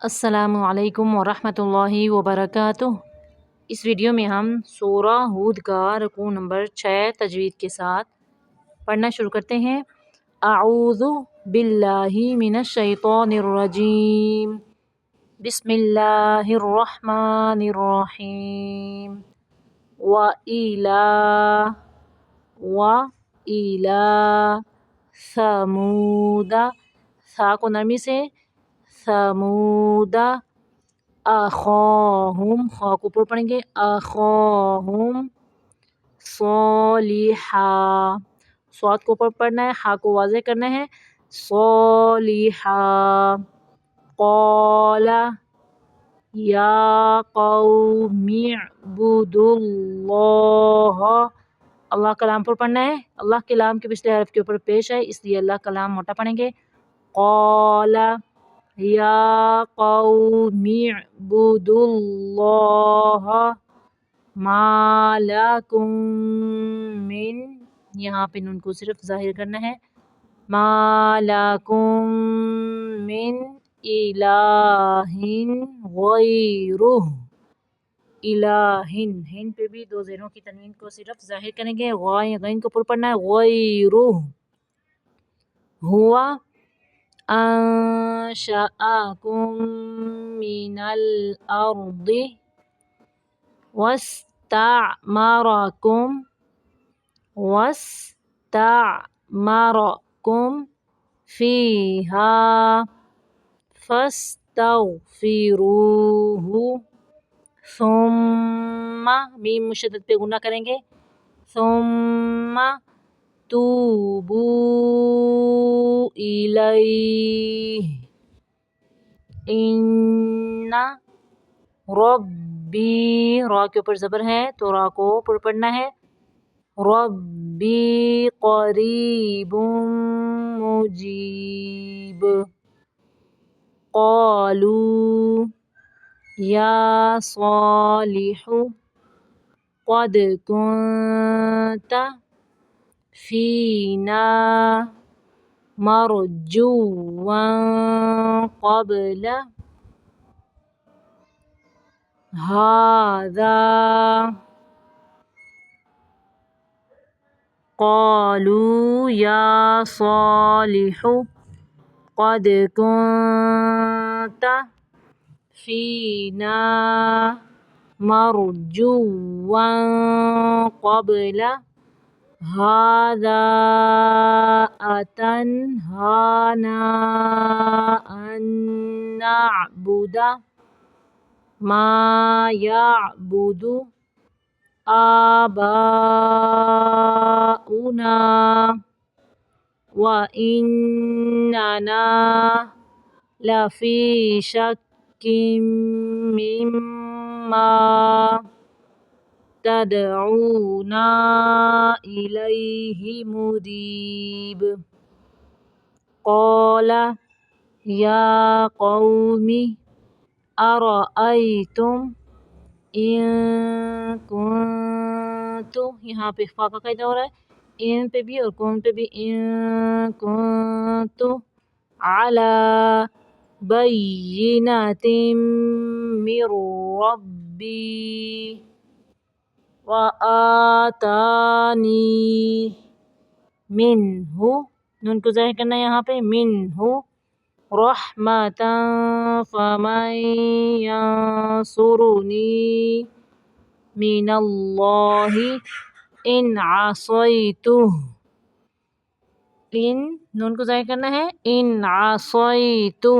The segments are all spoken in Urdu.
السلام علیکم ورحمۃ اللہ وبرکاتہ۔ اس ویڈیو میں ہم سورہ ہود کا رکوع نمبر 6 تجوید کے ساتھ پڑھنا شروع کرتے ہیں۔ اعوذ باللہ من الشیطان الرجیم، بسم اللہ الرحمن الرحیم۔ وَإِلَى ثَمُودَ، ثا کو نرمی سے، ثمود اخاہم، خا کو اوپر پڑھیں گے، اخاہم صالحا، صاد کو اوپر پڑھنا ہے، ہا کو واضح کرنا ہے، صالحا۔ قال یا قوم اعبدوا اللہ، اللہ کا لام پر پڑھنا ہے، اللہ کے لام کے پچھلے حرف کے اوپر پیش ہے، اس لیے اللہ کا لام موٹا پڑھیں گے۔ قال یا قوم اعبدوا اللہ ما لکم من، یہاں پہ نون کو صرف ظاہر کرنا ہے، ما لکم من الہ غیرہ، الہ، ہن پہ بھی دو زیروں کی تنوین کو صرف ظاہر کریں گے، غین کو پر پڑھنا ہے، غیرہ۔ ہوا انشأکم من الارض واستعمرکم فیہا فاستغفروہ ثم، میم مشدد پہ غنہ کریں گے، ثم توبوا الیہ ان ربی، را کے اوپر زبر ہے تو را کو اوپر پڑھنا ہے، ربی قریب مجیب۔ قالوا یا صالح قد کنت فینا مرجوا قبل هذا، قالوا یا صالح قد کنت فینا مرجوا قبل هذا أتنهانا أن نعبد ما يعبد آباؤنا وإننا لفی شک مما تدعونا الیہ مریب۔ قال یا قوم ارأیتم ان کنت، یہاں پہ اخفاء کا قاعدہ ہو رہا ہے، ان پہ بھی اور کون پہ بھی، ان کنت علی بینۃ من ربی وآتانی منہ، نون کو ظاہر کرنا ہے یہاں پہ، منہ رحمۃ فمن ینصرنی من اللہ ان عصیتہ، ان، نون کو ظاہر کرنا ہے، ان عصیتہ،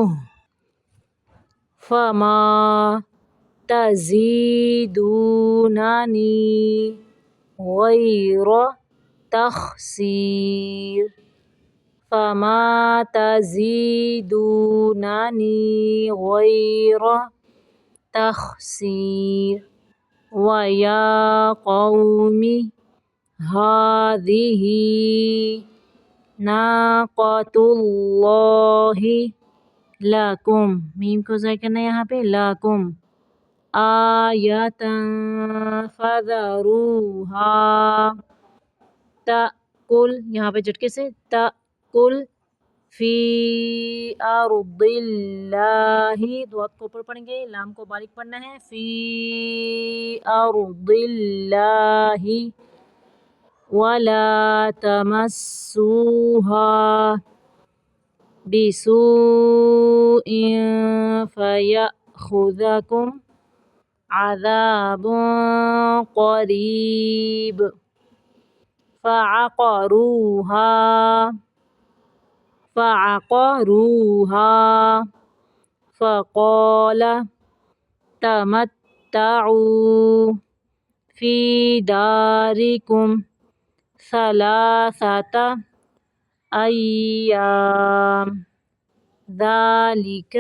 فما تزیدوننی غیر تخسیر، فما تزیدوننی غیر تخسیر۔ ویا قوم هذه ناقۃ اللہ لکم، میم کو ظاہر کرنا ہے یہاں پہ، لکم آیۃ فذروہا تأکل، یہاں پہ جھٹکے سے، تأکل فی ارض اللہ، دوات کو اوپر پڑھیں گے، لام کو باریک پڑھنا ہے، فی ارض اللہ ولا تمسوها بسوء فيأخذكم عذاب قريب فعقروها فقال تمتعوا في داركم ثلاثة أيام ذلك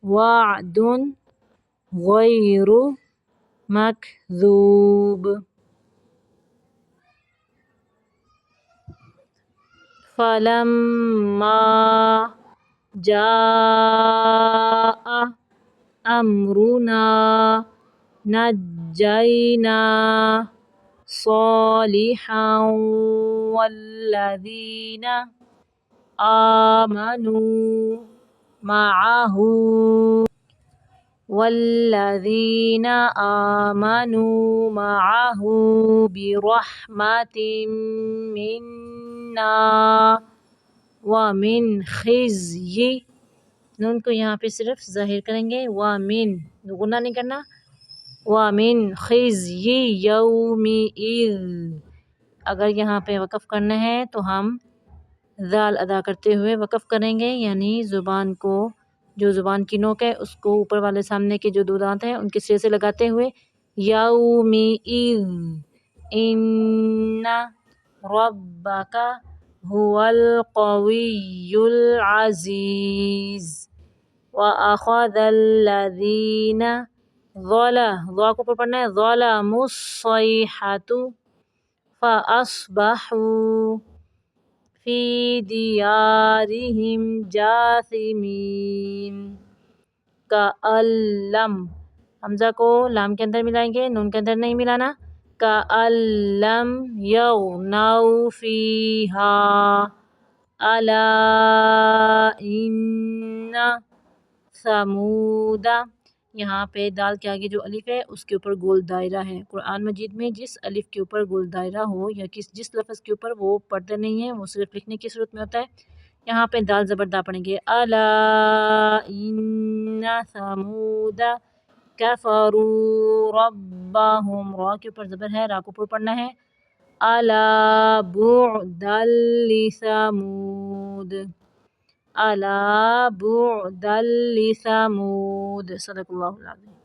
وعد غير مكذوب فلما جاء أمرنا نجينا صالحا والذين آمنوا معه برحمة منا ومن خزي، نون کو یہاں پہ صرف ظاہر کریں گے، ومن غنہ نہیں کرنا، ومن خزي یومئذ، اگر یہاں پہ وقف کرنا ہے تو ہم ذال ادا کرتے ہوئے وقف کریں گے، یعنی زبان کو، جو زبان کی نوک ہے اس کو اوپر والے سامنے کے جو دو دانت ہیں ان کے سرے سے لگاتے ہوئے، یومئذ ان ربک هو القوی العزیز وَأَخَذَ الَّذِينَ ظَا کو اوپر پڑھنا ہے، ظَلَمُوا الصَّيْحَةُ فَأَصْبَحُوا فِي دِيَارِهِمْ جَاثِمِينَ کَأَن لَّمْ، حمزہ کو لام کے اندر ملائیں گے، نون کے اندر نہیں ملانا، کَأَن لَّمْ يَغْنَوْا فِيهَا أَلَا إِنَّ ثمود، یہاں پہ دال کے آگے جو الف ہے اس کے اوپر گول دائرہ ہے، قرآن مجید میں جس الف کے اوپر گول دائرہ ہو یا جس لفظ کے اوپر، وہ پڑھتے نہیں ہیں، وہ صرف لکھنے کی صورت میں ہوتا ہے۔ یہاں پہ دال زبردار پڑھیں گے، الا ان ثمود کفروا ربهم، را کے اوپر زبر ہے، را کو اوپر پڑھنا ہے، الا بعدا لثمود، الا بعدا لثمود، صدق اللہ العظیم۔